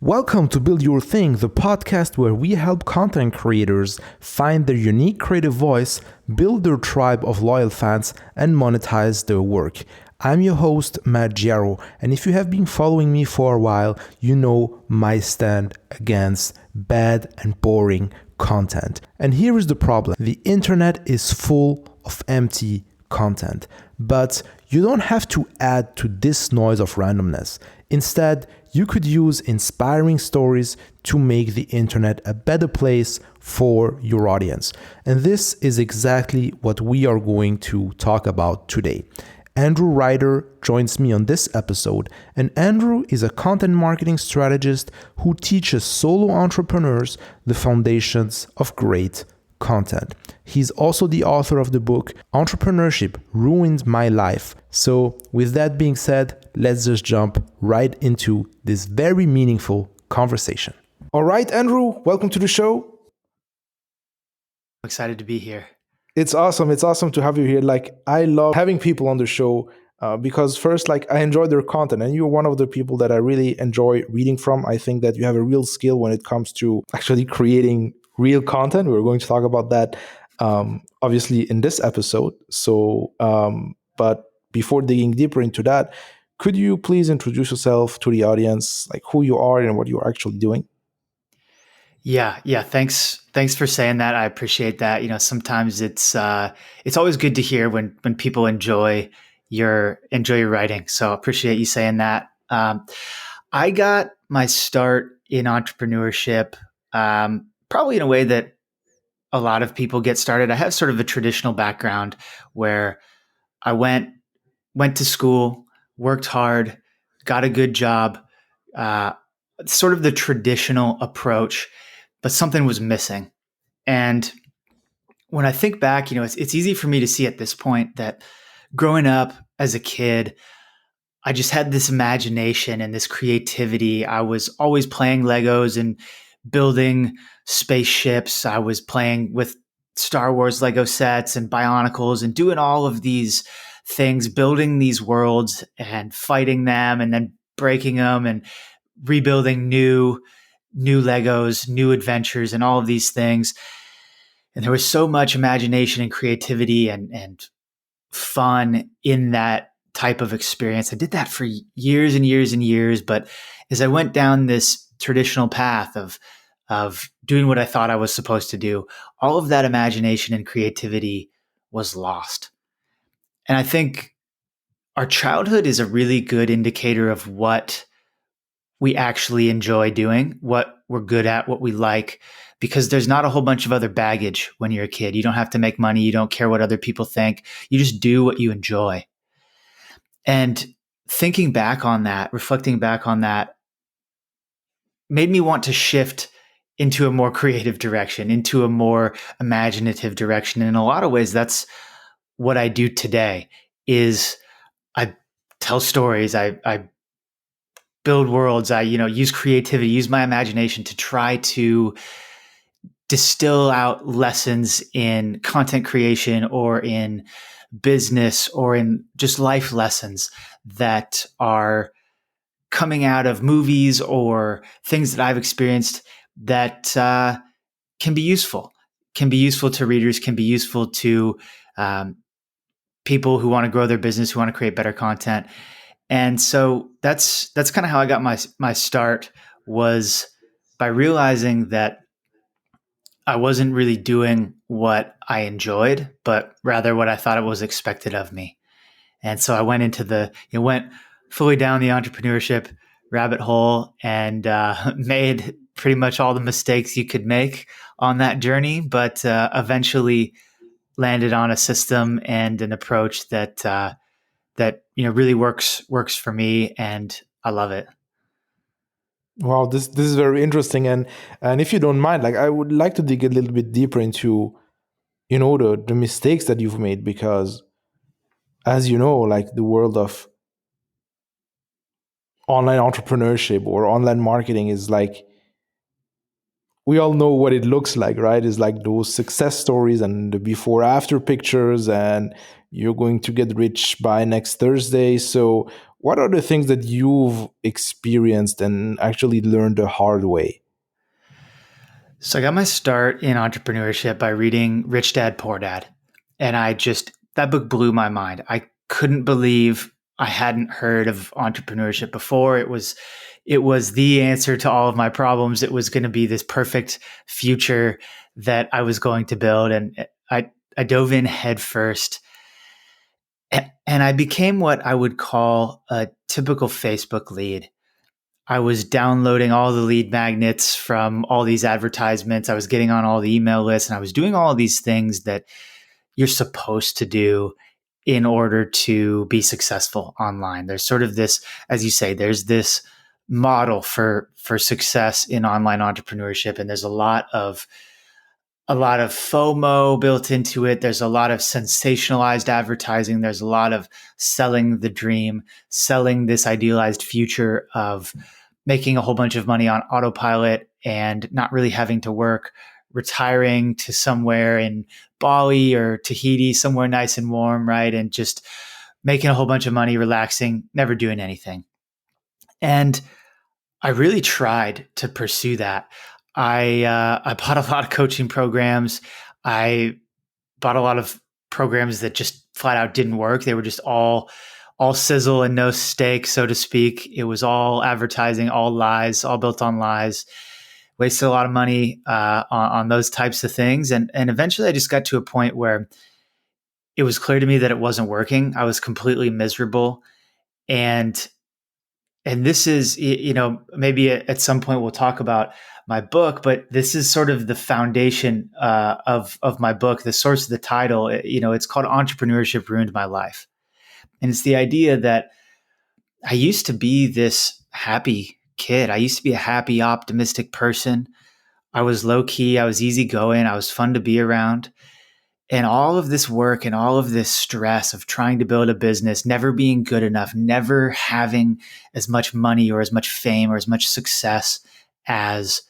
Welcome to Build Your Thing, the podcast where we help content creators find their unique creative voice, build their tribe of loyal fans, and monetize their work. I'm your host, Matt Giaro, and if you have been following me for a while, you know my stand against bad and boring content. And here is the problem. The internet is full of empty content, but you don't have to add to this noise of randomness. Instead, you could use inspiring stories to make the internet a better place for your audience. And this is exactly what we are going to talk about today. Andrew Ryder joins me on this episode, and Andrew is a content marketing strategist who teaches solo entrepreneurs the foundations of great content. He's also the author of the book Entrepreneurship Ruined My Life. So with that being said, let's just jump right into this very meaningful conversation. All right, Andrew, welcome to the show. I'm excited to be here. It's awesome. It's awesome to have you here. I love having people on the show because first, I enjoy their content, and you're one of the people that I really enjoy reading from. I think that you have a real skill when it comes to actually creating real content. We're going to talk about that obviously in this episode. But before digging deeper into that, could you please introduce yourself to the audience, like who you are and what you're actually doing? Yeah. Thanks for saying that. I appreciate that. Sometimes it's always good to hear when people enjoy your writing. So I appreciate you saying that. I got my start in entrepreneurship probably in a way that a lot of people get started. I have sort of a traditional background where I went to school, worked hard, got a good job, sort of the traditional approach, but something was missing. And when I think back, it's easy for me to see at this point that growing up as a kid, I just had this imagination and this creativity. I was always playing Legos and building spaceships. I was playing with Star Wars Lego sets and Bionicles and doing all of these things, building these worlds and fighting them and then breaking them and rebuilding new Legos, new adventures and all of these things. And there was so much imagination and creativity and fun in that type of experience. I did that for years and years and years. But as I went down this traditional path of doing what I thought I was supposed to do, all of that imagination and creativity was lost. And I think our childhood is a really good indicator of what we actually enjoy doing, what we're good at, what we like, because there's not a whole bunch of other baggage when you're a kid. You don't have to make money. You don't care what other people think. You just do what you enjoy. And thinking back on that, reflecting back on that, made me want to shift into a more creative direction, into a more imaginative direction. And in a lot of ways, that's what I do today. Is I tell stories, I build worlds, I use creativity, use my imagination to try to distill out lessons in content creation or in business or in just life lessons that are coming out of movies or things that I've experienced that can be useful to readers, can be useful to people who want to grow their business, who want to create better content. And so that's kind of how I got my start, was by realizing that I wasn't really doing what I enjoyed, but rather what I thought it was expected of me. And so I went into went fully down the entrepreneurship rabbit hole and made pretty much all the mistakes you could make on that journey, but eventually landed on a system and an approach that really works for me, and I love it. Wow, this is very interesting, and if you don't mind, I would like to dig a little bit deeper into the mistakes that you've made, because as you know, the world of online entrepreneurship or online marketing is we all know what it looks like, right? It's like those success stories and the before after pictures, and you're going to get rich by next Thursday. So what are the things that you've experienced and actually learned the hard way? So I got my start in entrepreneurship by reading Rich Dad Poor Dad. And that book blew my mind. I couldn't believe I hadn't heard of entrepreneurship before. It was the answer to all of my problems. It was going to be this perfect future that I was going to build. And I dove in head first. And I became what I would call a typical Facebook lead. I was downloading all the lead magnets from all these advertisements. I was getting on all the email lists, and I was doing all of these things that you're supposed to do in order to be successful online. There's sort of this, as you say, there's this model for success in online entrepreneurship, and there's a lot of FOMO built into it. There's a lot of sensationalized advertising. There's a lot of selling the dream, selling this idealized future of making a whole bunch of money on autopilot and not really having to work, retiring to somewhere in Bali or Tahiti, somewhere nice and warm, right? And just making a whole bunch of money, relaxing, never doing anything. And I really tried to pursue that. I bought a lot of coaching programs. I bought a lot of programs that just flat out didn't work. They were just all sizzle and no steak, so to speak. It was all advertising, all lies, all built on lies. Wasted a lot of money on those types of things, and eventually I just got to a point where it was clear to me that it wasn't working. I was completely miserable, and this is, maybe at some point we'll talk about my book, but this is sort of the foundation of my book, the source of the title. It's called Entrepreneurship Ruined My Life. And it's the idea that I used to be this happy kid. I used to be a happy, optimistic person. I was low key. I was easygoing. I was fun to be around. And all of this work and all of this stress of trying to build a business, never being good enough, never having as much money or as much fame or as much success as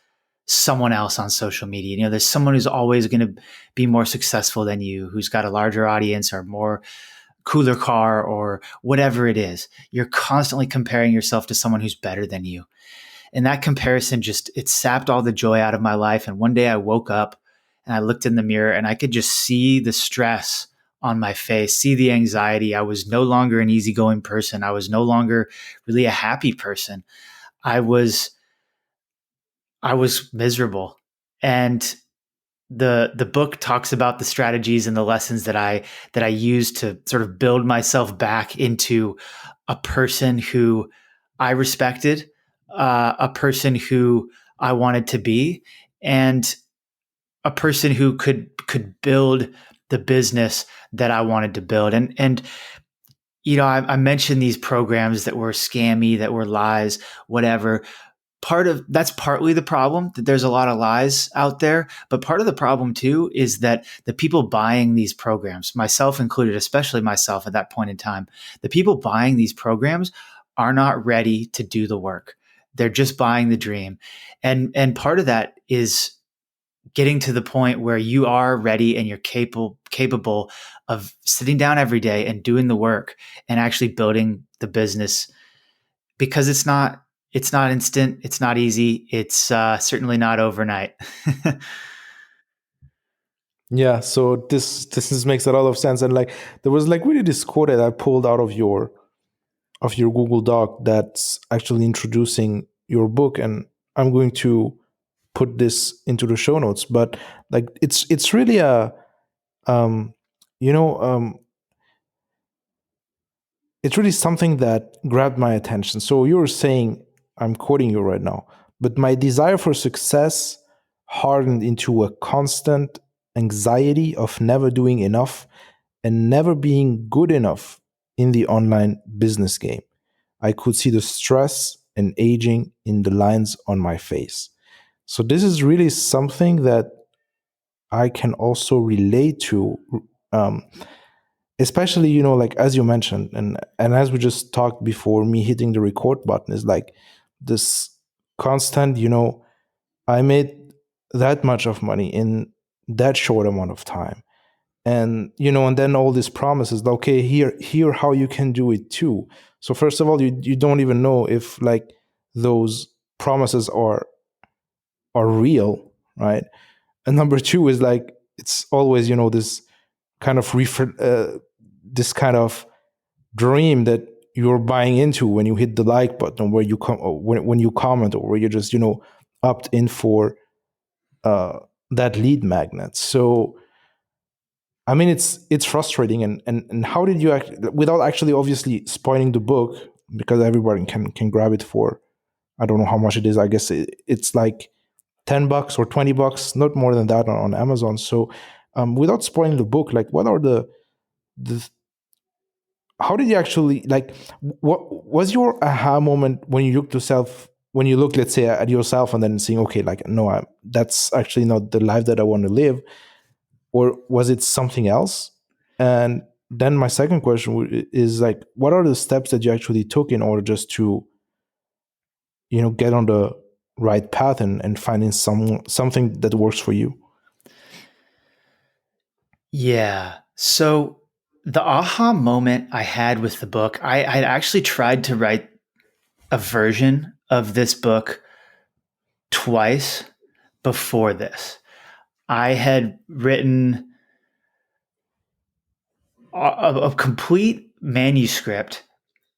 someone else on social media. There's someone who's always going to be more successful than you, who's got a larger audience or more cooler car or whatever it is. You're constantly comparing yourself to someone who's better than you. And that comparison it sapped all the joy out of my life. And one day I woke up and I looked in the mirror and I could just see the stress on my face, see the anxiety. I was no longer an easygoing person. I was no longer really a happy person. I was miserable. And the book talks about the strategies and the lessons that I used to sort of build myself back into a person who I respected, a person who I wanted to be, and a person who could build the business that I wanted to build. And I mentioned these programs that were scammy, that were lies, whatever. That's partly the problem, that there's a lot of lies out there. But part of the problem too is that the people buying these programs, myself included, especially myself at that point in time, the people buying these programs are not ready to do the work. They're just buying the dream. And part of that is getting to the point where you are ready and you're capable of sitting down every day and doing the work and actually building the business, because it's not instant. It's not easy. It's certainly not overnight. Yeah, so this makes a lot of sense. And like there was like really this quote that I pulled out of your Google Doc that's actually introducing your book, and I'm going to put this into the show notes. But like it's really a um you know it's really something that grabbed my attention. So you were saying, I'm quoting you right now, but my desire for success hardened into a constant anxiety of never doing enough and never being good enough in the online business game. I could see the stress and aging in the lines on my face. So this is really something that I can also relate to. Um, Especially, like as you mentioned, and as we just talked before me hitting the record button, is like this constant, I made that much of money in that short amount of time, And and then all these promises, okay, here how you can do it too. So first of all, you don't even know if like those promises are real, right? And number two is like, it's always this kind of this kind of dream that you're buying into when you hit the like button, where you come, or when you comment, or where you just opt in for uh, that lead magnet. So I mean, it's frustrating. And how did you without actually obviously spoiling the book, because everybody can grab it for, I don't know how much it is. I guess it's like $10 or $20, not more than that, on Amazon. So without spoiling the book, like, what are the how did you actually, like, what was your aha moment when you looked yourself, when you look, let's say, at yourself, and then seeing, okay, like, no, that's actually not the life that I want to live? Or was it something else? And then my second question is like, what are the steps that you actually took in order just to get on the right path, and finding something that works for you? Yeah. So the aha moment I had with the book, I actually tried to write a version of this book twice before this. I had written a complete manuscript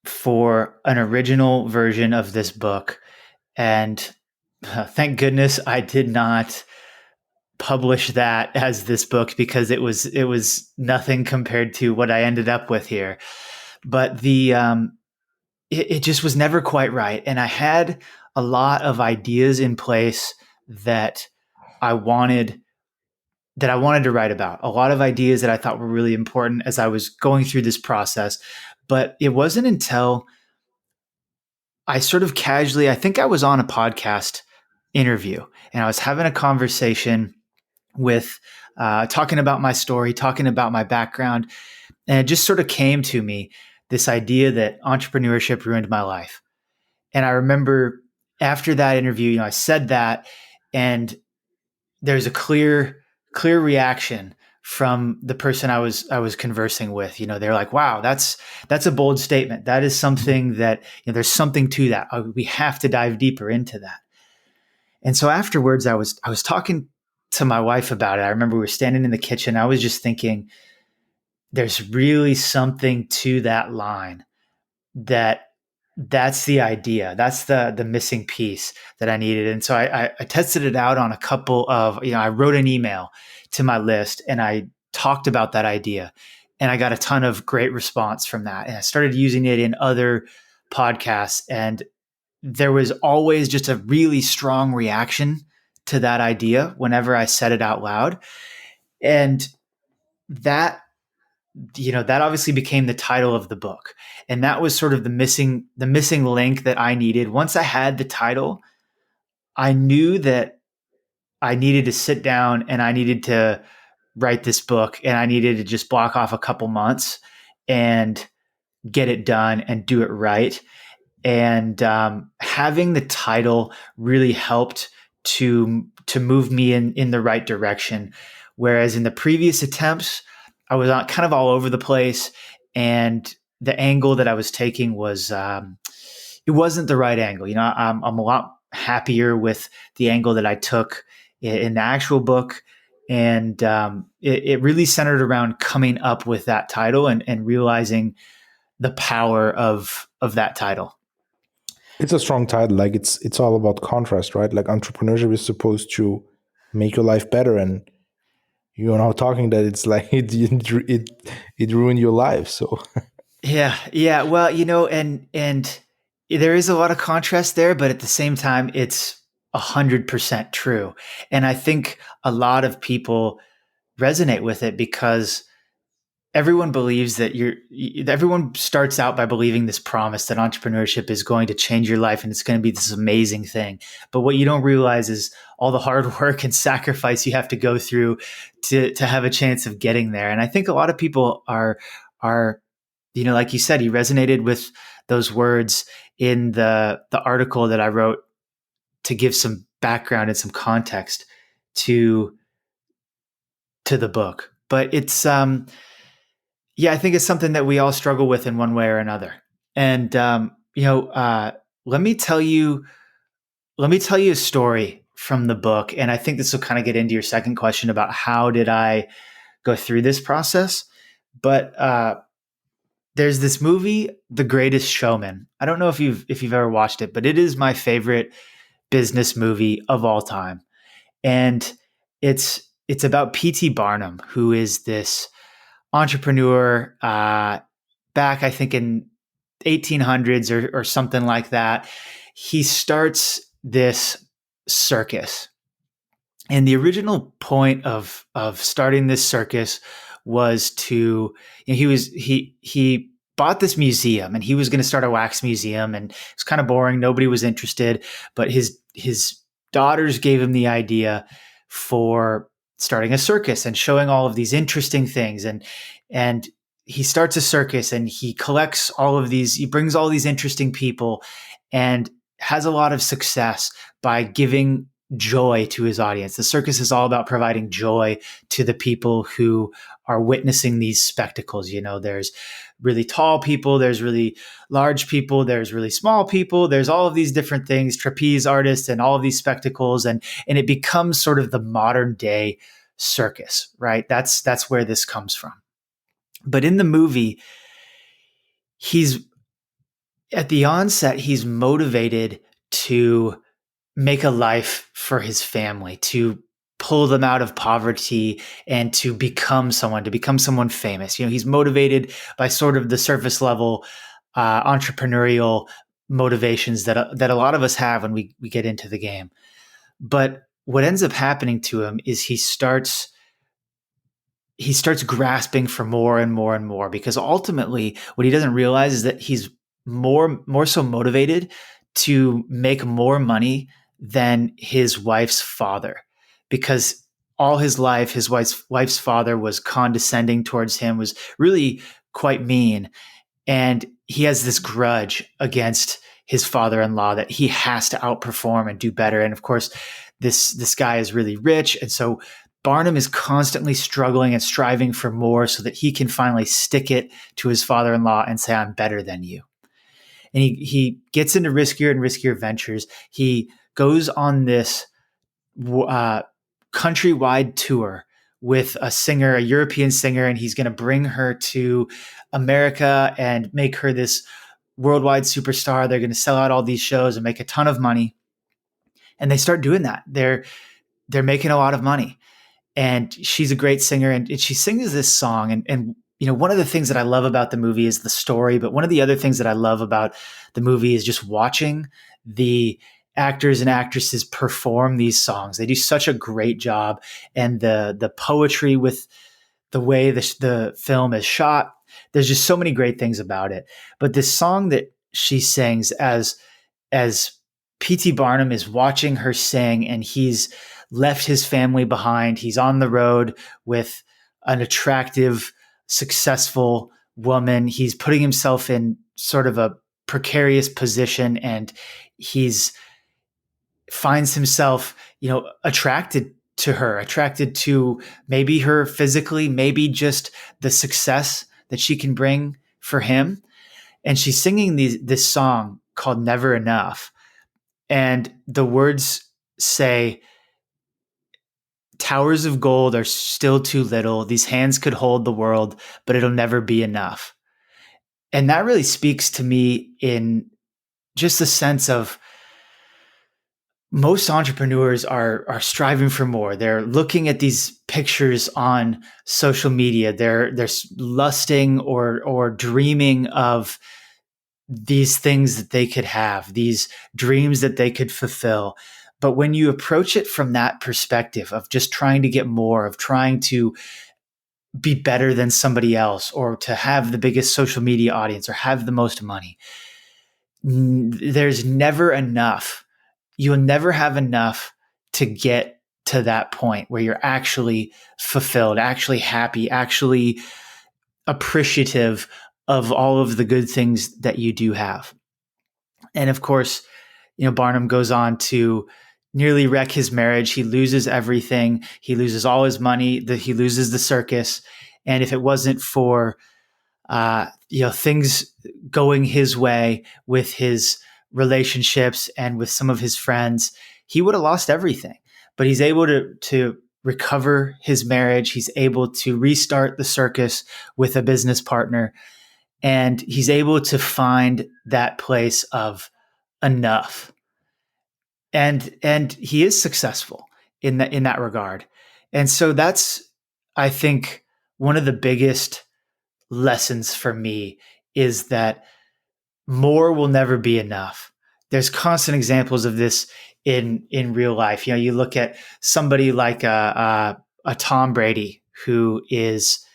for an original version of this book. And thank goodness I did not publish that as this book, because it was nothing compared to what I ended up with here. But it just was never quite right. And I had a lot of ideas in place that I wanted to write about, a lot of ideas that I thought were really important as I was going through this process. But it wasn't until I sort of casually, I think I was on a podcast interview and I was having a conversation with talking about my story, talking about my background. And it just sort of came to me, this idea that entrepreneurship ruined my life. And I remember after that interview, I said that, and there's a clear reaction from the person I was conversing with. They're like, "Wow, that's a bold statement. That is something that, there's something to that. We have to dive deeper into that." And so afterwards, I was talking to my wife about it. I remember we were standing in the kitchen. I was just thinking, there's really something to that line, that's the idea. That's the missing piece that I needed. And so I tested it out on a couple of, I wrote an email to my list and I talked about that idea, and I got a ton of great response from that. And I started using it in other podcasts, and there was always just a really strong reaction to that idea whenever I said it out loud. And that that obviously became the title of the book, and that was sort of the missing link that I needed. Once I had the title, I knew that I needed to sit down and I needed to write this book, and I needed to just block off a couple months and get it done and do it right. And having the title really helped to move me in the right direction. Whereas in the previous attempts, I was kind of all over the place, and the angle that I was taking was it wasn't the right angle. I'm a lot happier with the angle that I took in the actual book. And it really centered around coming up with that title, and realizing the power of that title. It's a strong title. Like, it's all about contrast, right? Like, entrepreneurship is supposed to make your life better, and you're now talking that it's like it ruined your life. So Yeah, yeah. Well, and there is a lot of contrast there, but at the same time, it's 100% true. And I think a lot of people resonate with it because everyone believes that everyone starts out by believing this promise that entrepreneurship is going to change your life and it's going to be this amazing thing. But what you don't realize is all the hard work and sacrifice you have to go through to have a chance of getting there. And I think a lot of people are like you said, you resonated with those words in the article that I wrote to give some background and some context to the book. but it's yeah, I think it's something that we all struggle with in one way or another. And let me tell you a story from the book, and I think this will kind of get into your second question about how did I go through this process. But there's this movie, The Greatest Showman. I don't know if you've ever watched it, but it is my favorite business movie of all time. And it's about P.T. Barnum, who is this entrepreneur back, I think, in 1800s or something like that. He starts this circus. And the original point of starting this circus was to, he bought this museum, and he was going to start a wax museum, and it's kind of boring. Nobody was interested, but his daughters gave him the idea for starting a circus and showing all of these interesting things. And he starts a circus, and he collects he brings all these interesting people, and has a lot of success by giving joy to his audience. The circus is all about providing joy to the people who are witnessing these spectacles. There's really tall people, there's really large people, there's really small people, there's all of these different things, trapeze artists and all of these spectacles. And it becomes sort of the modern day circus, right? That's where this comes from. But in the movie, at the onset, he's motivated to make a life for his family, to pull them out of poverty and to become someone famous. He's motivated by sort of the surface level entrepreneurial motivations that a lot of us have when we get into the game. But what ends up happening to him is he starts grasping for more and more and more, because ultimately what he doesn't realize is that he's more so motivated to make more money than his wife's father, because all his life, his wife's father was condescending towards him, was really quite mean. And he has this grudge against his father-in-law that he has to outperform and do better. And of course, this guy is really rich. And so Barnum is constantly struggling and striving for more so that he can finally stick it to his father-in-law and say, I'm better than you. And he gets into riskier and riskier ventures. He goes on this countrywide tour with a European singer, and he's going to bring her to America and make her this worldwide superstar. They're going to sell out all these shows and make a ton of money. And they start doing that. They're making a lot of money. And she's a great singer, and she sings this song. And one of the things that I love about the movie is the story, but one of the other things that I love about the movie is just watching the actors and actresses perform these songs. They do such a great job, and the poetry with the way the film is shot. There's just so many great things about it. But this song that she sings as P.T. Barnum is watching her sing, and he's left his family behind. He's on the road with an attractive, successful woman. He's putting himself in sort of a precarious position, and he's finds himself, attracted to her, attracted to maybe her physically, maybe just the success that she can bring for him. And she's singing this song called Never Enough. And the words say, towers of gold are still too little. These hands could hold the world, but it'll never be enough. And that really speaks to me in just the sense of most entrepreneurs are striving for more. They're looking at these pictures on social media. They're lusting or dreaming of these things that they could have, these dreams that they could fulfill. But when you approach it from that perspective of just trying to get more, of trying to be better than somebody else, or to have the biggest social media audience, or have the most money, there's never enough. You'll never have enough to get to that point where you're actually fulfilled, actually happy, actually appreciative of all of the good things that you do have. And of course, Barnum goes on to nearly wreck his marriage. He loses everything. He loses all his money. He loses the circus. And if it wasn't for things going his way with his relationships and with some of his friends, he would have lost everything. But he's able to recover his marriage. He's able to restart the circus with a business partner, and he's able to find that place of enough. And he is successful in that regard. And so that's, I think, one of the biggest lessons for me is that more will never be enough. There's constant examples of this in real life. You look at somebody like a Tom Brady, who is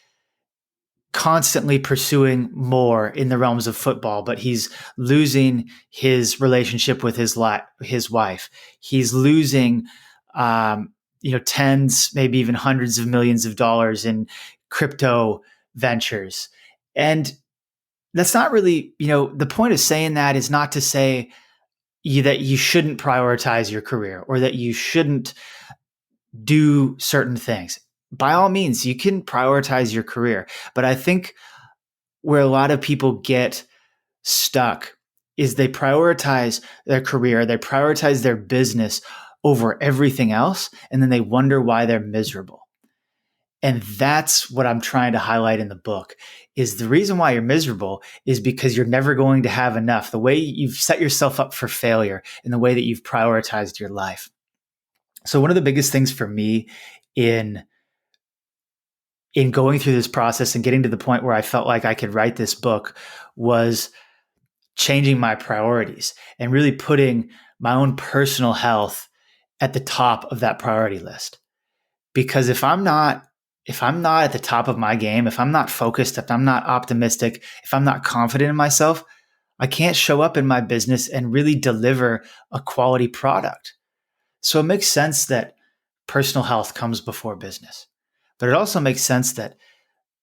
constantly pursuing more in the realms of football, but he's losing his relationship with his wife. He's losing, tens, maybe even hundreds of millions of dollars in crypto ventures. And that's not really, the point of saying that is not to say that you shouldn't prioritize your career or that you shouldn't do certain things. By all means, you can prioritize your career. But I think where a lot of people get stuck is they prioritize their career, they prioritize their business over everything else, and then they wonder why they're miserable. And that's what I'm trying to highlight in the book, is the reason why you're miserable is because you're never going to have enough. The way you've set yourself up for failure and the way that you've prioritized your life. So one of the biggest things for me in going through this process and getting to the point where I felt like I could write this book was changing my priorities and really putting my own personal health at the top of that priority list. Because if I'm not at the top of my game, if I'm not focused, if I'm not optimistic, if I'm not confident in myself, I can't show up in my business and really deliver a quality product. So it makes sense that personal health comes before business. But it also makes sense that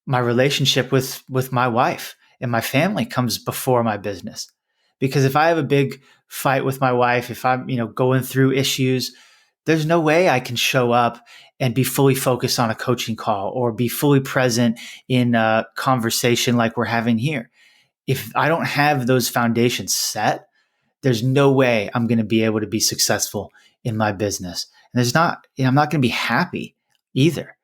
my relationship with my wife and my family comes before my business. Because if I have a big fight with my wife, if I'm, going through issues, there's no way I can show up and be fully focused on a coaching call or be fully present in a conversation like we're having here. If I don't have those foundations set, there's no way I'm going to be able to be successful in my business. And I'm not going to be happy either.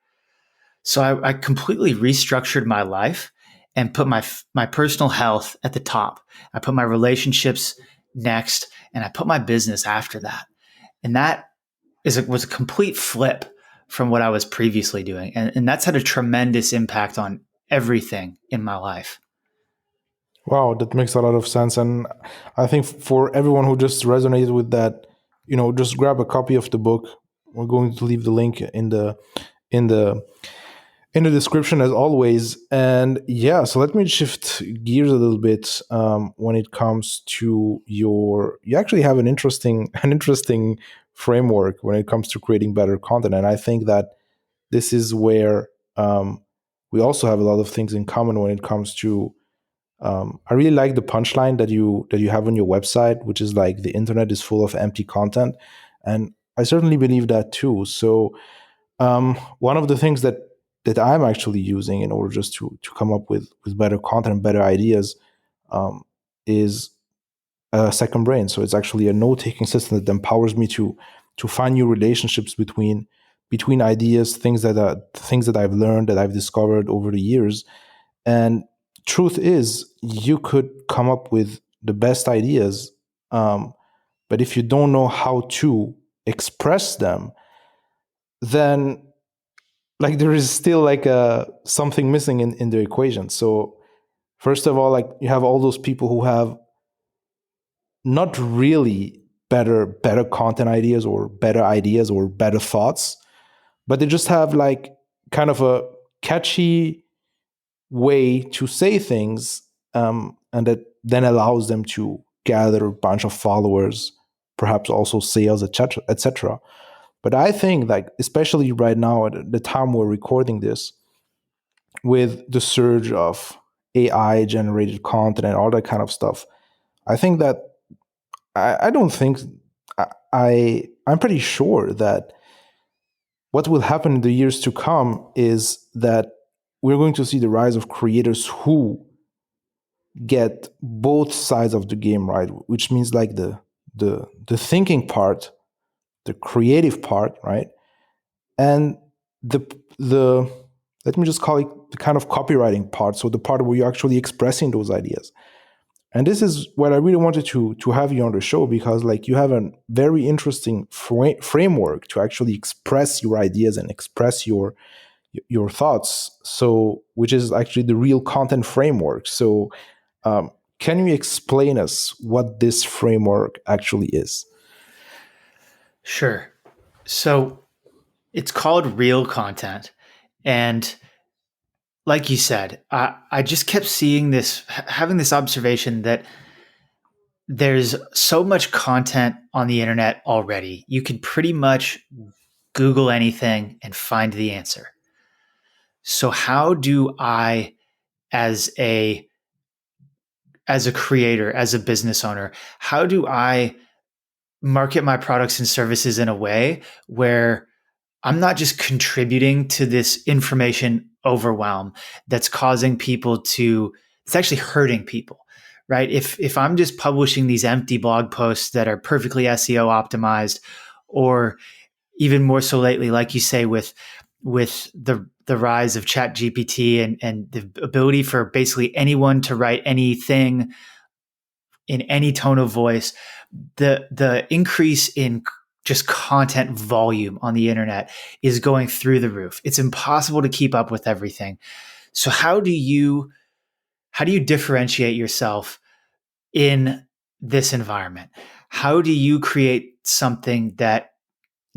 So I completely restructured my life and put my personal health at the top. I put my relationships next, and I put my business after that. And that was a complete flip from what I was previously doing. And that's had a tremendous impact on everything in my life. Wow, that makes a lot of sense. And I think for everyone who just resonated with that, just grab a copy of the book. We're going to leave the link in the description as always. And yeah, so let me shift gears a little bit. When it comes to you actually have an interesting framework when it comes to creating better content. And I think that this is where we also have a lot of things in common when it comes to I really like the punchline that you have on your website, which is like the internet is full of empty content. And I certainly believe that too. So one of the things that I'm actually using in order just to come up with better content and better ideas is a second brain. So it's actually a note-taking system that empowers me to find new relationships between ideas, things that I've learned, that I've discovered over the years. And truth is, you could come up with the best ideas, but if you don't know how to express them, then like there is still like something missing in the equation. So first of all, like you have all those people who have not really better content ideas or better thoughts, but they just have like kind of a catchy way to say things, and that then allows them to gather a bunch of followers, perhaps also sales, etc., etc. But I think, like, especially right now at the time we're recording this, with the surge of AI generated content and all that kind of stuff, I think that I don't think I I'm pretty sure that what will happen in the years to come is that we're going to see the rise of creators who get both sides of the game right, which means like the thinking part, the creative part, right, and the let me just call it the kind of copywriting part, so the part where you're actually expressing those ideas. And this is what I really wanted to have you on the show, because like you have a very interesting framework to actually express your ideas and express your thoughts. So, which is actually the real content framework. So, can you explain us what this framework actually is? Sure. So it's called real content. And like you said, I just kept seeing this, having this observation that there's so much content on the internet already. You can pretty much Google anything and find the answer. So how do I, as a creator, as a business owner, how do I market my products and services in a way where I'm not just contributing to this information overwhelm that's causing people to, it's actually hurting people, right? If I'm just publishing these empty blog posts that are perfectly SEO optimized, or even more so lately, like you say, with the rise of Chat GPT and the ability for basically anyone to write anything in any tone of voice, the increase in just content volume on the internet is going through the roof. It's impossible to keep up with everything. So how do you differentiate yourself in this environment? How do you create something that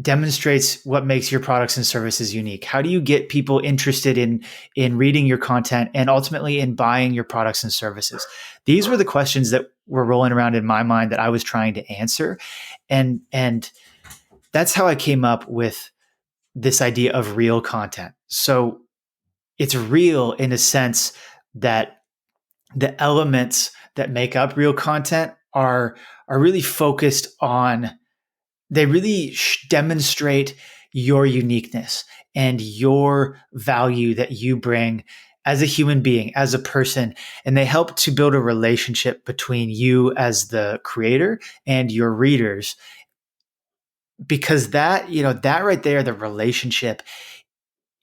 demonstrates what makes your products and services unique? How do you get people interested in reading your content and ultimately in buying your products and services? These were the questions that were rolling around in my mind that I was trying to answer. And that's how I came up with this idea of real content. So it's real in a sense that the elements that make up real content are really focused on, they really demonstrate your uniqueness and your value that you bring as a human being, as a person, and they help to build a relationship between you as the creator and your readers. Because that, that right there, the relationship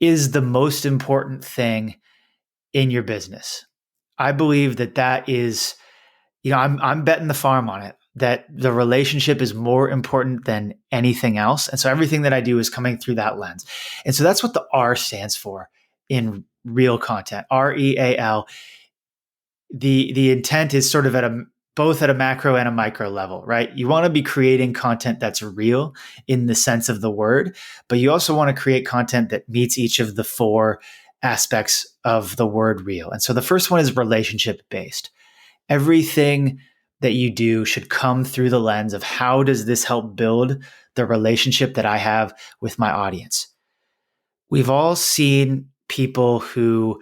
is the most important thing in your business. I believe that is, I'm betting the farm on it, that the relationship is more important than anything else. And so everything that I do is coming through that lens. And so that's what the R stands for in real content, REAL. The intent is sort of both at a macro and a micro level, right? You want to be creating content that's real in the sense of the word, but you also want to create content that meets each of the four aspects of the word real. And so the first one is relationship based. Everything that you do should come through the lens of how does this help build the relationship that I have with my audience? We've all seen people who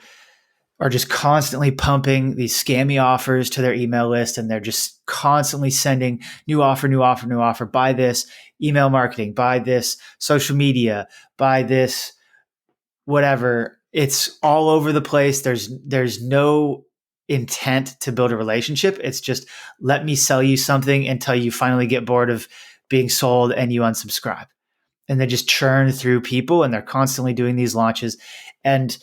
are just constantly pumping these scammy offers to their email list, and they're just constantly sending new offer, new offer, new offer, buy this, email marketing, buy this, social media, buy this, whatever. It's all over the place. There's no intent to build a relationship. It's just, let me sell you something until you finally get bored of being sold and you unsubscribe. And they just churn through people, and they're constantly doing these launches. And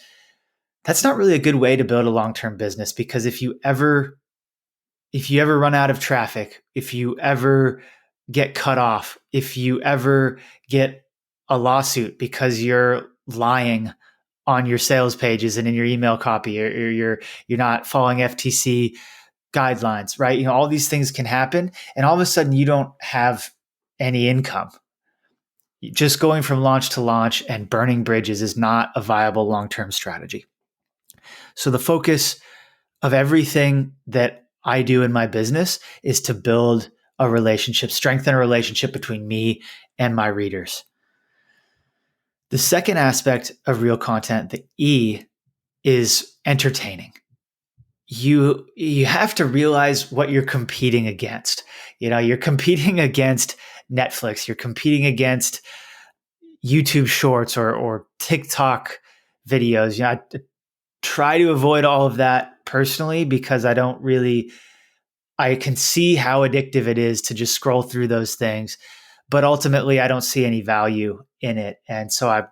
that's not really a good way to build a long-term business, because if you ever run out of traffic, if you ever get cut off, if you ever get a lawsuit because you're lying on your sales pages and in your email copy, or you're not following FTC guidelines, right? All these things can happen, and all of a sudden you don't have any income. Just going from launch to launch and burning bridges is not a viable long-term strategy. So the focus of everything that I do in my business is to build a relationship, strengthen a relationship between me and my readers. The second aspect of real content, the E, is entertaining. you have to realize what you're competing against. You're competing against Netflix, you're competing against YouTube shorts or TikTok videos. I try to avoid all of that personally because I can see how addictive it is to just scroll through those things, but ultimately I don't see any value in it. And so I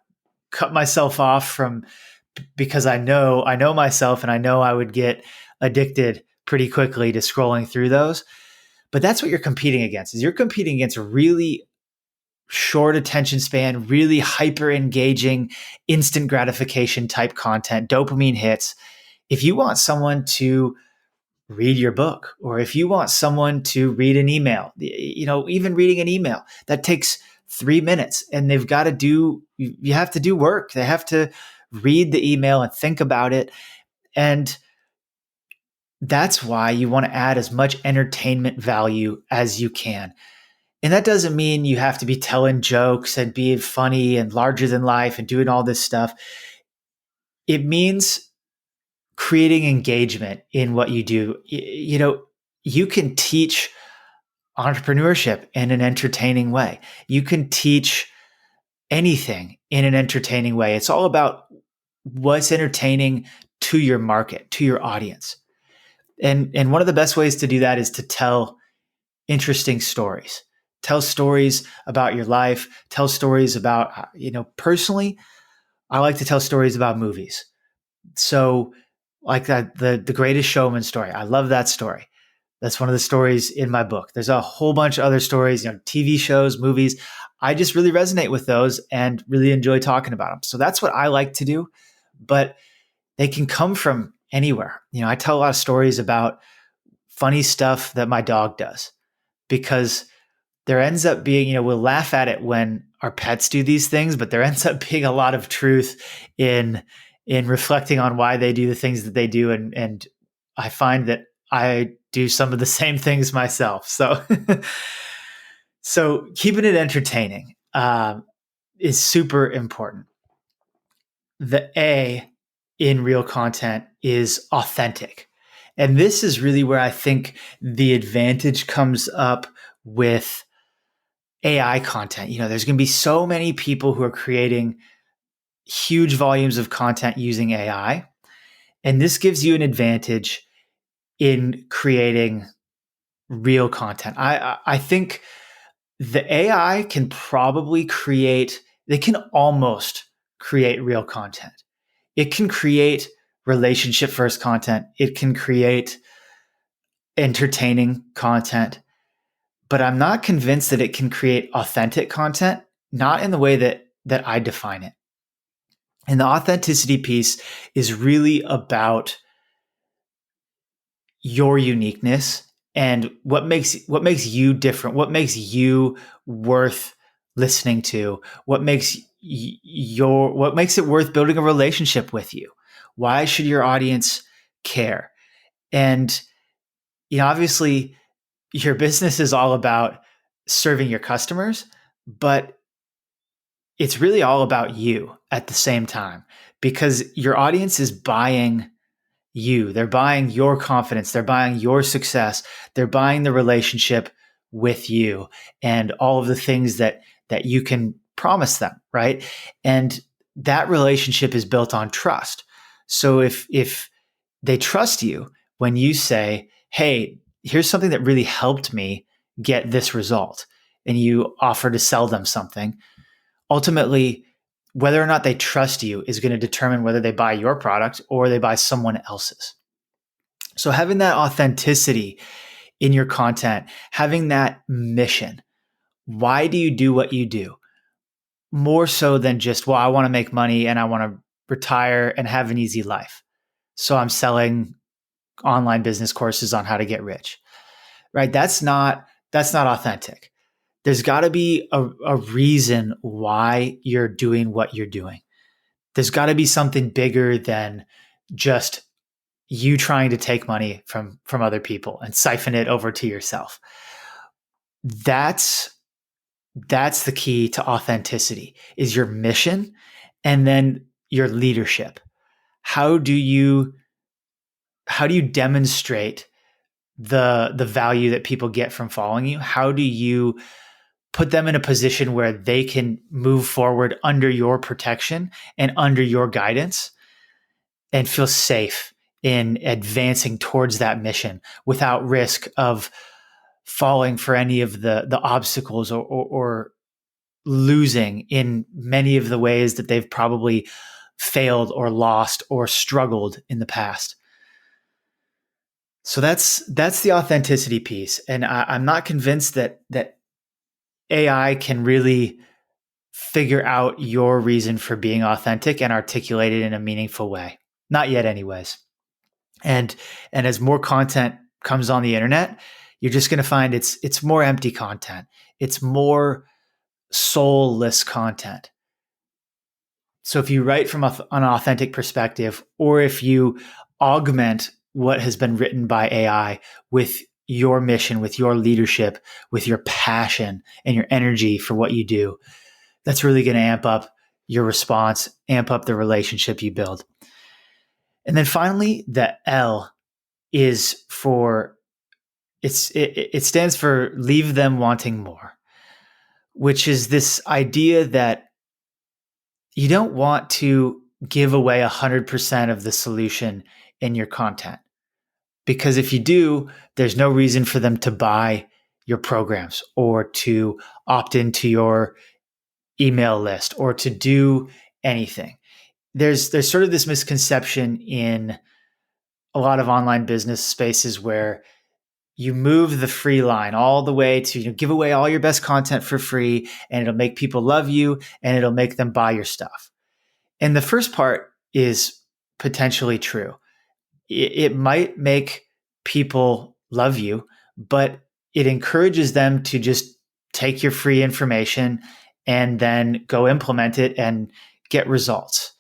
cut myself off from, because I know myself, and I know I would get addicted pretty quickly to scrolling through those. But that's what you're competing against. Is you're competing against really short attention span, really hyper engaging, instant gratification type content, dopamine hits. If you want someone to read your book, or if you want someone to read an email, even reading an email that takes 3 minutes, and you have to do work. They have to read the email and think about it. And that's why you want to add as much entertainment value as you can. And that doesn't mean you have to be telling jokes and being funny and larger than life and doing all this stuff. It means creating engagement in what you do. You can teach entrepreneurship in an entertaining way. You can teach anything in an entertaining way. It's all about what's entertaining to your market, to your audience. And one of the best ways to do that is to tell interesting stories. Tell stories about your life. Tell stories about, personally, I like to tell stories about movies. So like that, the Greatest Showman story. I love that story. That's one of the stories in my book. There's a whole bunch of other stories, TV shows, movies. I just really resonate with those and really enjoy talking about them. So that's what I like to do, but they can come from anywhere. I tell a lot of stories about funny stuff that my dog does, because there ends up being, we'll laugh at it when our pets do these things, but there ends up being a lot of truth in reflecting on why they do the things that they do. And I find that I do some of the same things myself. So, so keeping it entertaining is super important. The A in real content is authentic. And this is really where I think the advantage comes up with AI content. There's going to be so many people who are creating huge volumes of content using AI. And this gives you an advantage in creating real content. I think the AI can they can almost create real content. It can create relationship first content. It can create entertaining content, but I'm not convinced that it can create authentic content, not in the way that I define it. And the authenticity piece is really about your uniqueness and what makes you different, what makes you worth listening to, what makes it worth building a relationship with you. Why should your audience care? And obviously your business is all about serving your customers, but it's really all about you at the same time, because your audience is buying you. They're buying your confidence. They're buying your success. They're buying the relationship with you and all of the things that you can promise them, right? And that relationship is built on trust. So if they trust you when you say, "Hey, here's something that really helped me get this result," and you offer to sell them something, ultimately, whether or not they trust you is going to determine whether they buy your product or they buy someone else's. So having that authenticity in your content, having that mission, why do you do what you do? More so than just, well, I want to make money and I want to retire and have an easy life. So I'm selling online business courses on how to get rich, right? That's not authentic. There's got to be a reason why you're doing what you're doing. There's got to be something bigger than just you trying to take money from other people and siphon it over to yourself. That's the key to authenticity, is your mission and then your leadership. How do you you demonstrate the value that people get from following you? How do you put them in a position where they can move forward under your protection and under your guidance and feel safe in advancing towards that mission without risk of falling for any of the obstacles or losing in many of the ways that they've probably failed or lost or struggled in the past? So that's the authenticity piece, and I'm not convinced that AI can really figure out your reason for being authentic and articulate it in a meaningful way. Not yet, anyways. And as more content comes on the internet, you're just going to find it's more empty content. It's more soulless content. So if you write from an authentic perspective, or if you augment what has been written by AI with your mission, with your leadership, with your passion and your energy for what you do, that's really going to amp up your response, amp up the relationship you build. And then finally, the L is for it stands for leave them wanting more, which is this idea that you don't want to give away 100% of the solution in your content. Because if you do, there's no reason for them to buy your programs or to opt into your email list or to do anything. There's sort of this misconception in a lot of online business spaces where you move the free line all the way to give away all your best content for free, and it'll make people love you and it'll make them buy your stuff. And the first part is potentially true. It might make people love you, but it encourages them to just take your free information and then go implement it and get results.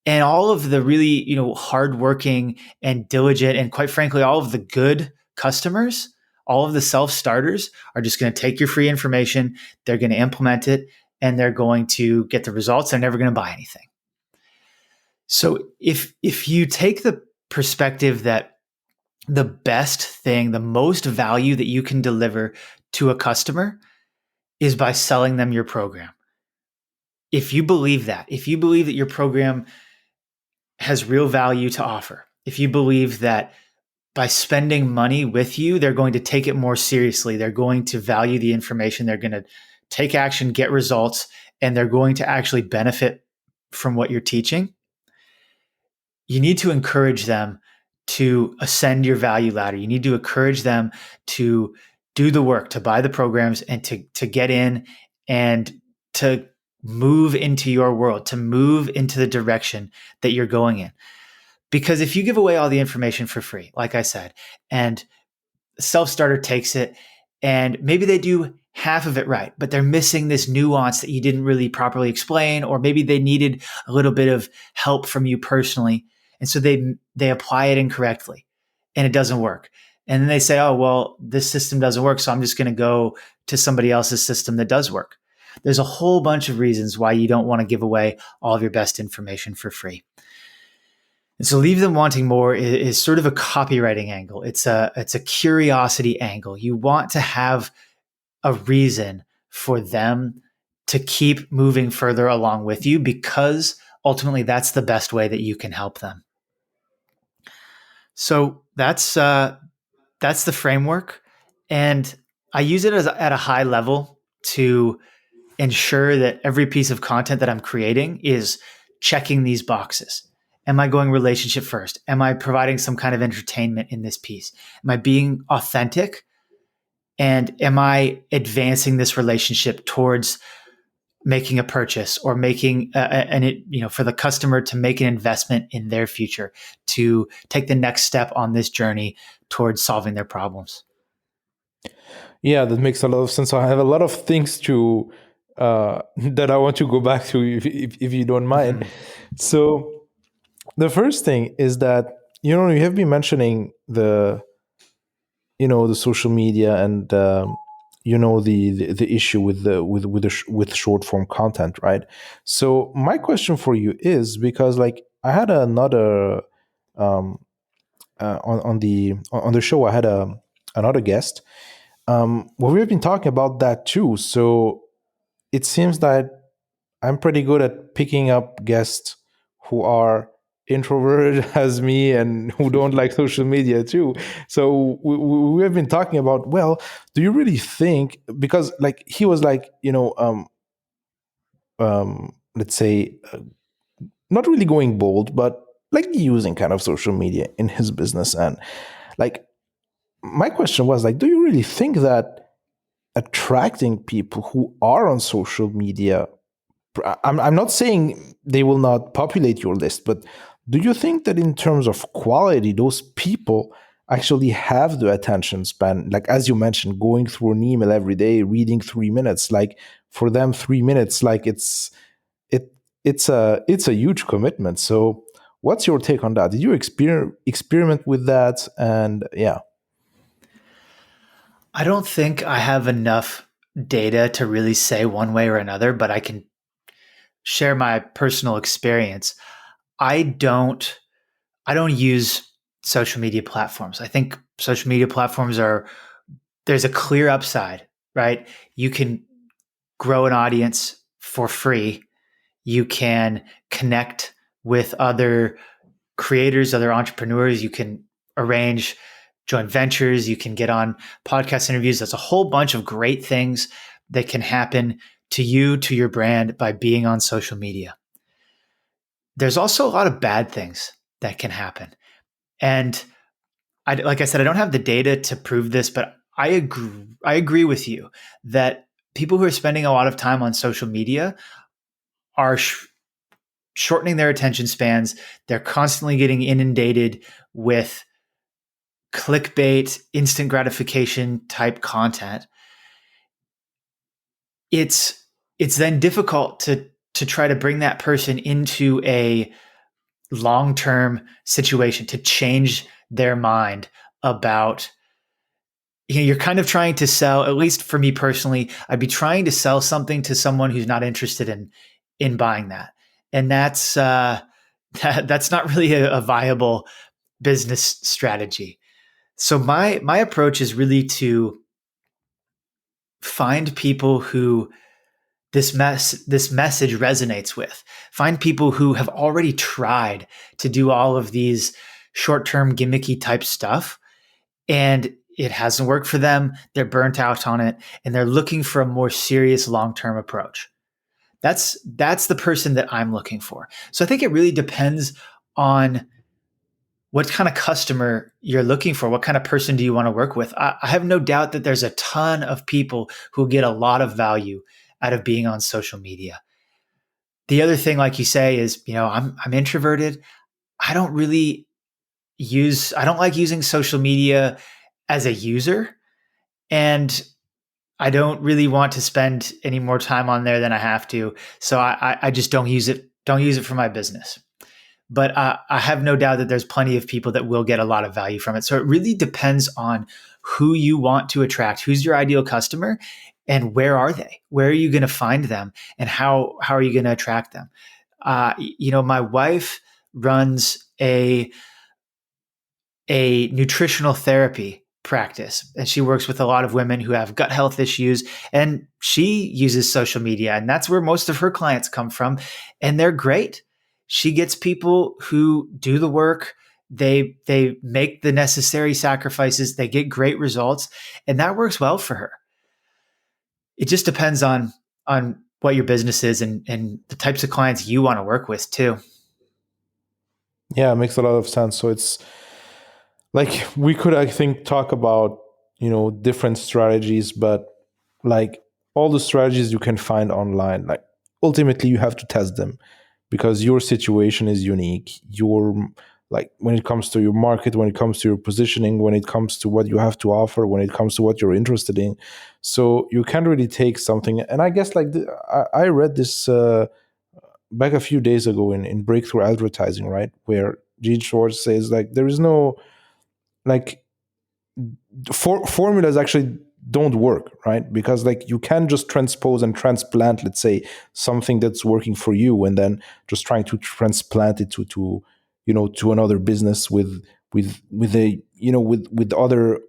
And all of the really, hardworking and diligent, and quite frankly, all of the good customers, all of the self-starters are just going to take your free information, they're going to implement it, and they're going to get the results. They're never going to buy anything. So if you take the perspective that the best thing, the most value that you can deliver to a customer is by selling them your program. If you believe that your program has real value to offer, if you believe that by spending money with you, they're going to take it more seriously, they're going to value the information, they're going to take action, get results, and they're going to actually benefit from what you're teaching, you need to encourage them to ascend your value ladder. You need to encourage them to do the work, to buy the programs, and to get in and to move into your world, to move into the direction that you're going in. Because if you give away all the information for free, like I said, and the self-starter takes it and maybe they do half of it right, but they're missing this nuance that you didn't really properly explain, or maybe they needed a little bit of help from you personally. And so they apply it incorrectly and it doesn't work. And then they say, oh, well, this system doesn't work, so I'm just going to go to somebody else's system that does work. There's a whole bunch of reasons why you don't want to give away all of your best information for free. And so leave them wanting more is sort of a copywriting angle. It's a curiosity angle. You want to have a reason for them to keep moving further along with you, because ultimately that's the best way that you can help them. So that's the framework, and I use it at a high level to ensure that every piece of content that I'm creating is checking these boxes. Am I going relationship first? Am I providing some kind of entertainment in this piece? Am I being authentic? And am I advancing this relationship towards making a purchase or making for the customer to make an investment in their future, to take the next step on this journey towards solving their problems? Yeah, that makes a lot of sense. So I have a lot of things to that I want to go back to, if you don't mind. Mm-hmm. So the first thing is that you have been mentioning the social media and the issue with short form content, right? So my question for you is, because like I had another on the show, I had another guest. Well, we've been talking about that too. So it seems that I'm pretty good at picking up guests who are introverted as me and who don't like social media too. So we have been talking about, well, do you really think, because like he was like, let's say, not really going bold, but like using kind of social media in his business. And like, my question was like, do you really think that attracting people who are on social media, I'm not saying they will not populate your list, but do you think that in terms of quality, those people actually have the attention span? Like, as you mentioned, going through an email every day, reading 3 minutes, like for them, 3 minutes, like it it's a huge commitment. So what's your take on that? Did you experiment with that? And yeah. I don't think I have enough data to really say one way or another, but I can share my personal experience. I don't I don't use social media platforms. I think social media platforms are there's a clear upside, right? You can grow an audience for free. You can connect with other creators, other entrepreneurs. You can arrange joint ventures. You can get on podcast interviews. There's a whole bunch of great things that can happen to you, to your brand by being on social media. There's also a lot of bad things that can happen. And like I said, I don't have the data to prove this, but I agree with you that people who are spending a lot of time on social media are shortening their attention spans. They're constantly getting inundated with clickbait, instant gratification type content. It's then difficult to try to bring that person into a long-term situation to change their mind about you're kind of trying to sell, at least for me personally, I'd be trying to sell something to someone who's not interested in buying that. And that's not really a viable business strategy. So my approach is really to find people who this message resonates with. Find people who have already tried to do all of these short-term gimmicky type stuff and it hasn't worked for them. They're burnt out on it and they're looking for a more serious long-term approach. That's the person that I'm looking for. So I think it really depends on what kind of customer you're looking for. What kind of person do you want to work with? I have no doubt that there's a ton of people who get a lot of value out of being on social media. The other thing, like you say, is, I'm introverted. I don't like using social media as a user. And I don't really want to spend any more time on there than I have to. So I just don't use it. Don't use it for my business. But I have no doubt that there's plenty of people that will get a lot of value from it. So it really depends on who you want to attract, who's your ideal customer, and where are they? Where are you going to find them, and how are you going to attract them? My wife runs a nutritional therapy practice, and she works with a lot of women who have gut health issues, and she uses social media, and that's where most of her clients come from, and they're great. She gets people who do the work. They make the necessary sacrifices. They get great results, and that works well for her. It just depends on what your business is and the types of clients you want to work with too. Yeah, it makes a lot of sense. So it's like we could, I think, talk about, different strategies, but like all the strategies you can find online, like ultimately you have to test them because your situation is unique. Your like when it comes to your market, when it comes to your positioning, when it comes to what you have to offer, when it comes to what you're interested in. So you can't really take something. And I guess like I read this back a few days ago in Breakthrough Advertising, right, where Gene Schwartz says like there is no like formulas actually don't work, right? Because like you can just transpose and transplant, let's say, something that's working for you, and then just trying to transplant it to another business with with a with other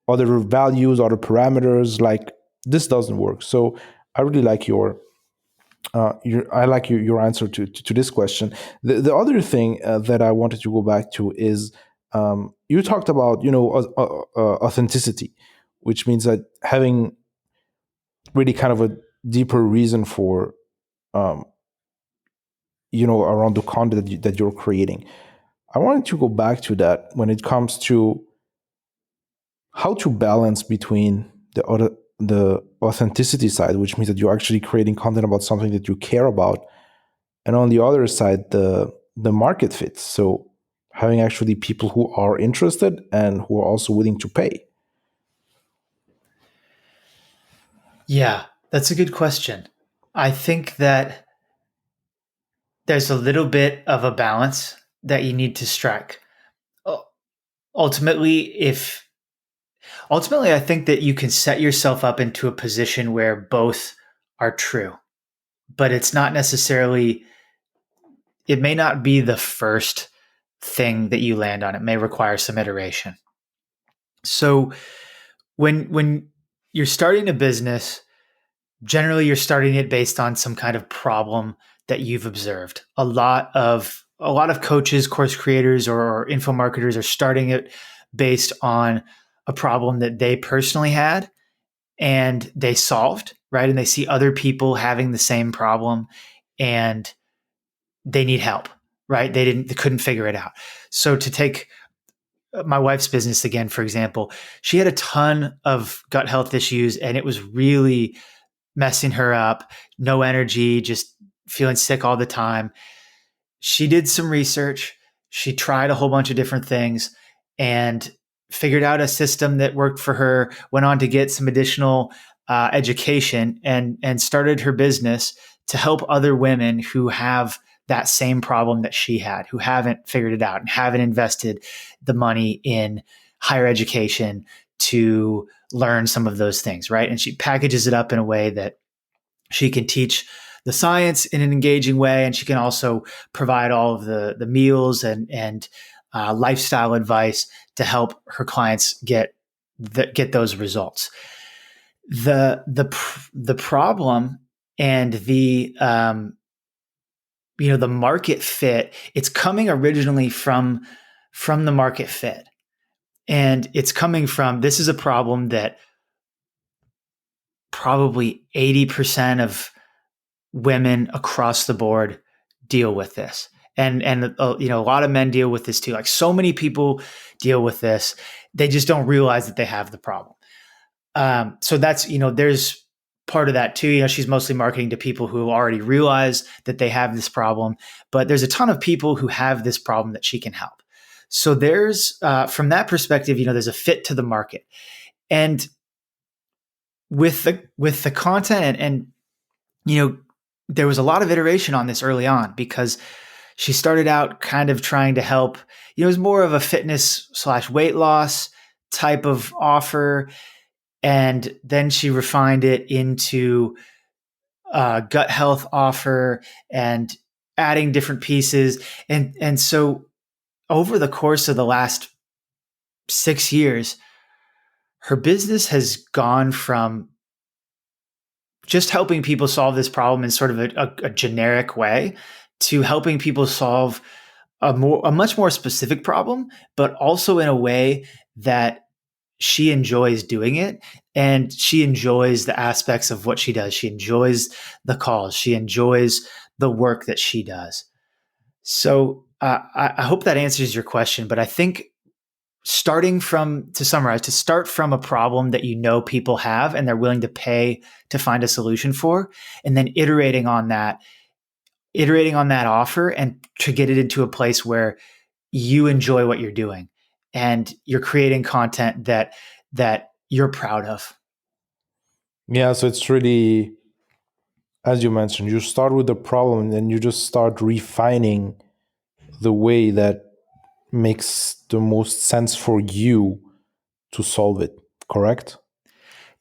values, other parameters. Like, this doesn't work. So I really like your answer to this question. The other thing that I wanted to go back to is, you talked about authenticity, which means that having really kind of a deeper reason for um, around the content that you're creating. I wanted to go back to that when it comes to how to balance between the authenticity side, which means that you're actually creating content about something that you care about, and on the other side, the market fit. So having actually people who are interested and who are also willing to pay. Yeah, that's a good question. I think that there's a little bit of a balance that you need to strike. Ultimately, if ultimately I think that you can set yourself up into a position where both are true, but it's not necessarily, it may not be the first thing that you land on. It may require some iteration. So when you're starting a business, generally you're starting it based on some kind of problem that you've observed. A lot of coaches, course creators, or info marketers are starting it based on a problem that they personally had and they solved, right? And they see other people having the same problem and they need help, right? They couldn't figure it out. So to take my wife's business again, for example, she had a ton of gut health issues and it was really messing her up, no energy, just feeling sick all the time. She did some research. She tried a whole bunch of different things and figured out a system that worked for her, went on to get some additional education and started her business to help other women who have that same problem that she had, who haven't figured it out and haven't invested the money in higher education to learn some of those things, right? And she packages it up in a way that she can teach the science in an engaging way, and she can also provide all of the meals and lifestyle advice to help her clients get those results. The problem and the market fit, it's coming originally from the market fit, and it's coming from, this is a problem that probably 80% of women across the board deal with this. And a lot of men deal with this too. Like, so many people deal with this. They just don't realize that they have the problem. So that's, there's part of that too. She's mostly marketing to people who already realize that they have this problem, but there's a ton of people who have this problem that she can help. So there's, from that perspective, there's a fit to the market. And with the content and there was a lot of iteration on this early on, because she started out kind of trying to help, it was more of a fitness/weight loss type of offer. And then she refined it into a gut health offer and adding different pieces. And so over the course of the last 6 years, her business has gone from just helping people solve this problem in sort of a generic way to helping people solve a much more specific problem, but also in a way that she enjoys doing it. And she enjoys the aspects of what she does. She enjoys the calls. She enjoys the work that she does. So I hope that answers your question, but I think to summarize, to start from a problem that people have and they're willing to pay to find a solution for, and then iterating on that offer and to get it into a place where you enjoy what you're doing and you're creating content that you're proud of. Yeah, so it's really, as you mentioned, you start with the problem and then you just start refining the way that makes the most sense for you to solve it, correct?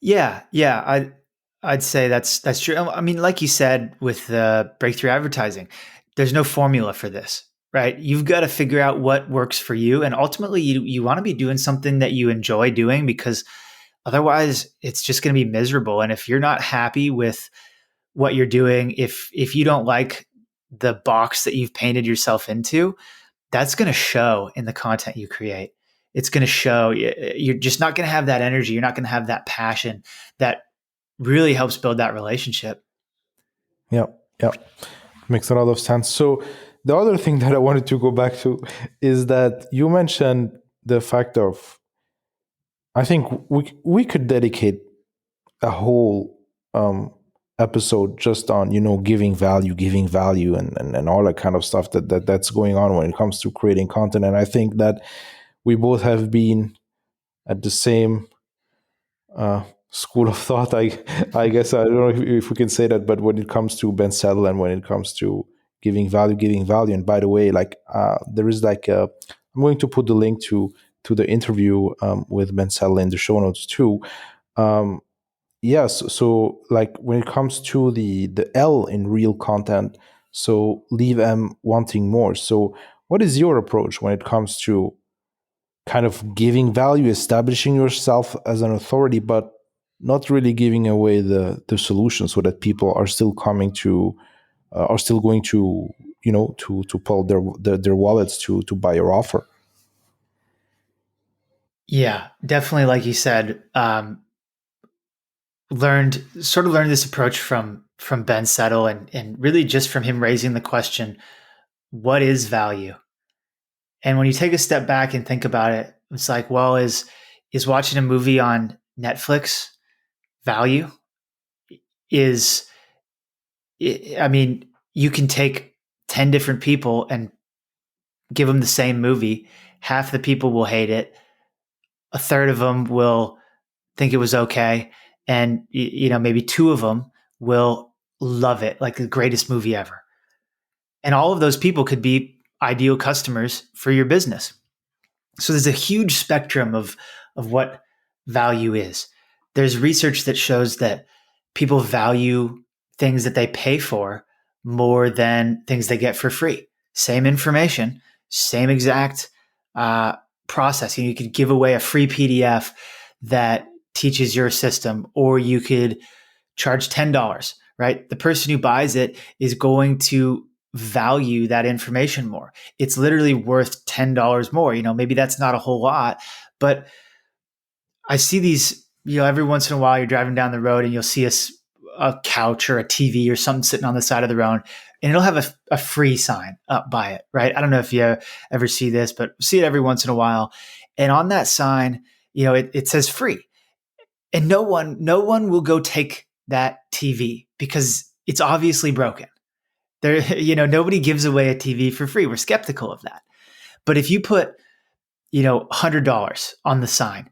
Yeah, I'd say that's true. I mean, like you said with breakthrough advertising, there's no formula for this, right? You've got to figure out what works for you. And ultimately, you want to be doing something that you enjoy doing, because otherwise it's just going to be miserable. And if you're not happy with what you're doing, if you don't like the box that you've painted yourself into, that's going to show in the content you create. It's going to show. You're just not going to have that energy. You're not going to have that passion that really helps build that relationship. Yeah, yeah, makes a lot of sense. So the other thing that I wanted to go back to is that you mentioned the fact of, I think we could dedicate a whole episode just on, giving value and all that kind of stuff that's going on when it comes to creating content. And I think that we both have been at the same school of thought. I guess I don't know if we can say that, but when it comes to Ben Settle and when it comes to giving value. And by the way, like there is like I'm going to put the link to the interview with Ben Settle in the show notes too. Yes, so like when it comes to the L in real content, so leave them wanting more. So what is your approach when it comes to kind of giving value, establishing yourself as an authority, but not really giving away the solution, so that people are still coming to are still going to to pull their wallets to buy your offer? Yeah, definitely. Like you said, learned this approach from Ben Settle, and really just from him raising the question, what is value? And when you take a step back and think about it, it's like, well, is watching a movie on Netflix value? Is I mean, you can take 10 different people and give them the same movie. Half the people will hate it. A third of them will think it was okay. And, maybe two of them will love it, like the greatest movie ever. And all of those people could be ideal customers for your business. So there's a huge spectrum of what value is. There's research that shows that people value things that they pay for more than things they get for free. Same information, same exact process. You could give away a free PDF that teaches your system, or you could charge $10, right? The person who buys it is going to value that information more. It's literally worth $10 more. Maybe that's not a whole lot, but I see these, every once in a while you're driving down the road and you'll see a couch or a TV or something sitting on the side of the road, and it'll have a free sign up by it, right? I don't know if you ever see this, but see it every once in a while. And on that sign, it says free. And no one will go take that TV because it's obviously broken. There, nobody gives away a TV for free. We're skeptical of that. But if you put, $100 on the sign,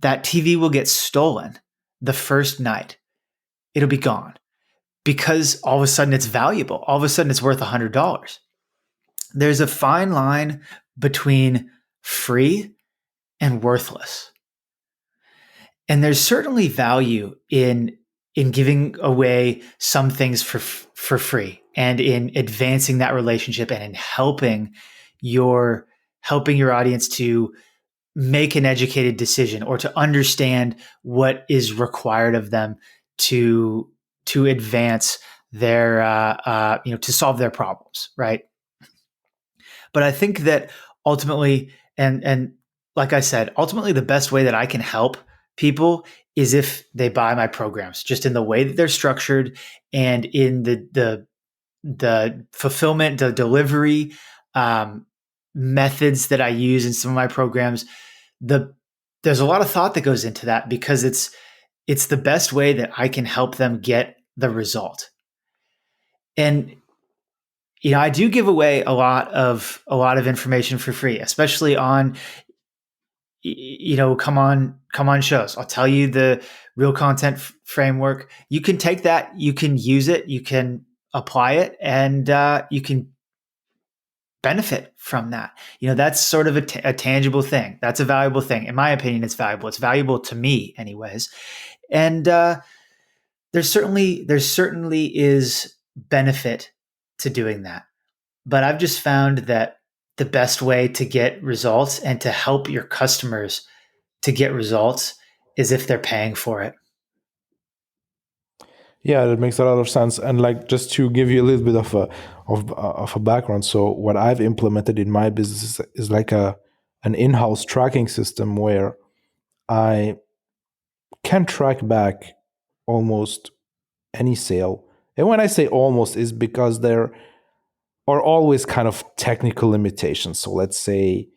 that TV will get stolen the first night. It'll be gone because all of a sudden it's valuable. All of a sudden it's worth $100. There's a fine line between free and worthless. And there's certainly value in giving away some things for free, and in advancing that relationship, and in helping your audience to make an educated decision, or to understand what is required of them to advance their to solve their problems, right? But I think that ultimately, and like I said, ultimately the best way that I can help people is if they buy my programs, just in the way that they're structured, and in the fulfillment, the delivery methods that I use in some of my programs. There's a lot of thought that goes into that, because it's the best way that I can help them get the result. And I do give away a lot of information for free, especially on come on shows. I'll tell you the real content framework. You can take that, you can use it, you can apply it, and you can benefit from that. That's sort of a tangible thing. That's a valuable thing. In my opinion, it's valuable. It's valuable to me anyways. And there certainly is benefit to doing that. But I've just found that the best way to get results and to help your customers to get results is if they're paying for it. Yeah, that makes a lot of sense. And like just to give you a little bit of a background, so what I've implemented in my business is like an in-house tracking system where I can track back almost any sale. And when I say almost, is because there are always kind of technical limitations. So let's say,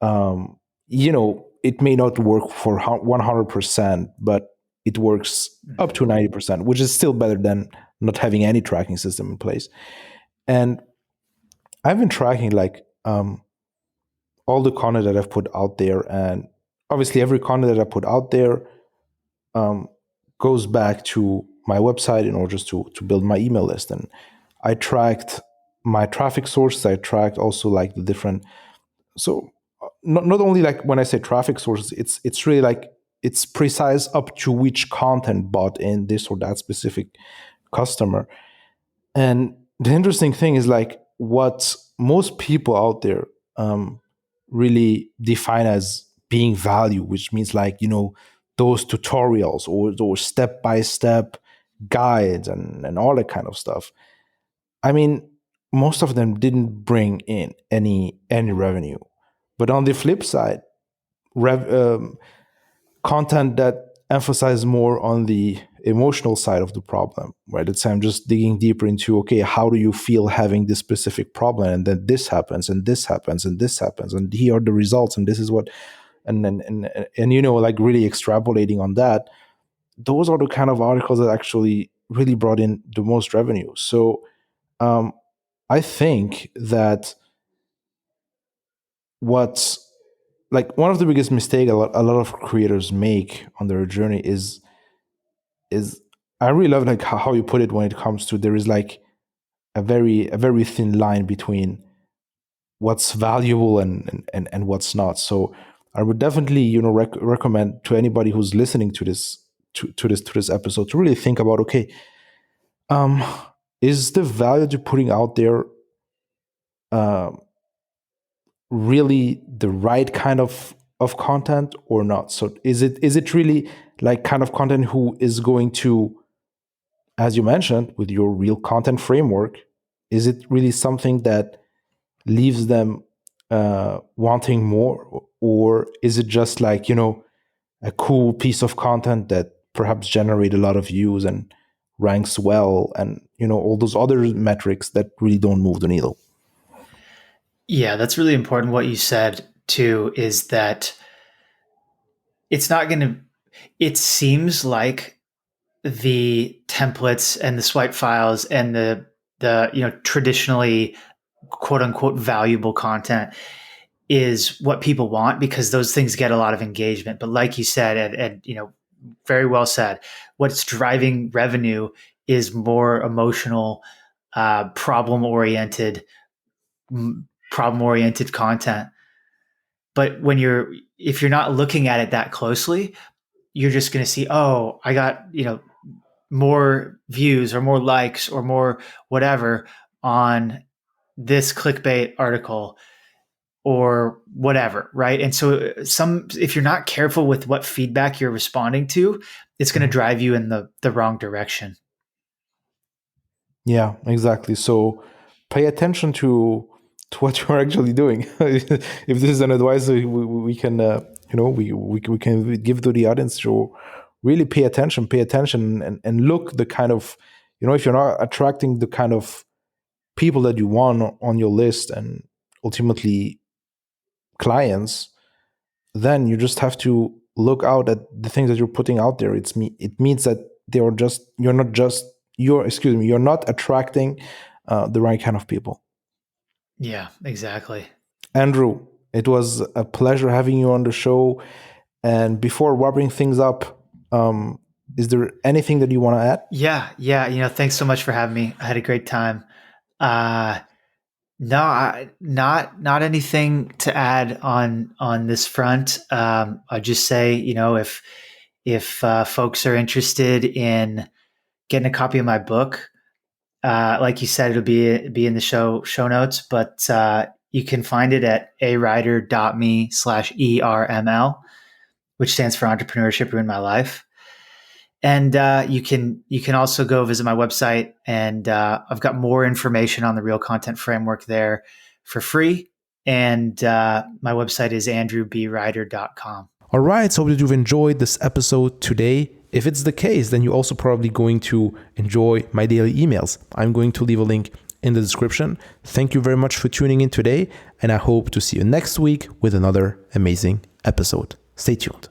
um, it may not work for 100%, but it works up to 90%, which is still better than not having any tracking system in place. And I've been tracking like all the content that I've put out there, and obviously every content that I put out there um, goes back to my website in order just to build my email list. And I tracked my traffic sources. I tracked also like the different. So not only like when I say traffic sources, it's really like it's precise up to which content bought in this or that specific customer. And the interesting thing is like what most people out there really define as being value, which means like, those tutorials or those step by step guides and all that kind of stuff. I mean, most of them didn't bring in any revenue. But on the flip side, rev, content that emphasize more on the emotional side of the problem, right? Let's say I'm just digging deeper into, okay, how do you feel having this specific problem? And then this happens and this happens and this happens. And here are the results. And this is what, and like really extrapolating on that. Those are the kind of articles that actually really brought in the most revenue. So um, I think that what's like one of the biggest mistake a lot of creators make on their journey is I really love like how you put it when it comes to there is like a very thin line between what's valuable and what's not. So I would definitely recommend to anybody who's listening to this to this episode to really think about, okay, um is the value that you're putting out there um really the right kind of content or not? So is it really like kind of content who is going to, as you mentioned, with your real content framework, is it really something that leaves them wanting more, or is it just like a cool piece of content that perhaps generate a lot of views and ranks well, and all those other metrics that really don't move the needle? Yeah, that's really important. What you said too is that it's not going to, it seems like the templates and the swipe files and the traditionally quote unquote valuable content is what people want because those things get a lot of engagement. But like you said, and very well said, what's driving revenue is more emotional, problem oriented content. But if you're not looking at it that closely, you're just going to see, oh, I got, more views or more likes or more whatever on this clickbait article or whatever, right? And so if you're not careful with what feedback you're responding to, it's going to drive you in the wrong direction. Yeah, exactly. So pay attention to what you're actually doing. If this is an advice we can we can give to the audience to really pay attention and look the kind of, if you're not attracting the kind of people that you want on your list and ultimately clients, then you just have to look out at the things that you're putting out there. It means that you're not attracting the right kind of people. Yeah, exactly. Andrew, it was a pleasure having you on the show. And before wrapping things up, is there anything that you want to add? Yeah. Thanks so much for having me. I had a great time. Uh, no, not anything to add on this front. I'll just say, if folks are interested in getting a copy of my book, Like you said, it'll be in the show notes, but you can find it at aryder.me/ERML, which stands for Entrepreneurship Ruined My Life. And you can also go visit my website, and I've got more information on the Real Content Framework there for free. And my website is andrewbryder.com. All right, so that you've enjoyed this episode today. If it's the case, then you're also probably going to enjoy my daily emails. I'm going to leave a link in the description. Thank you very much for tuning in today, and I hope to see you next week with another amazing episode. Stay tuned.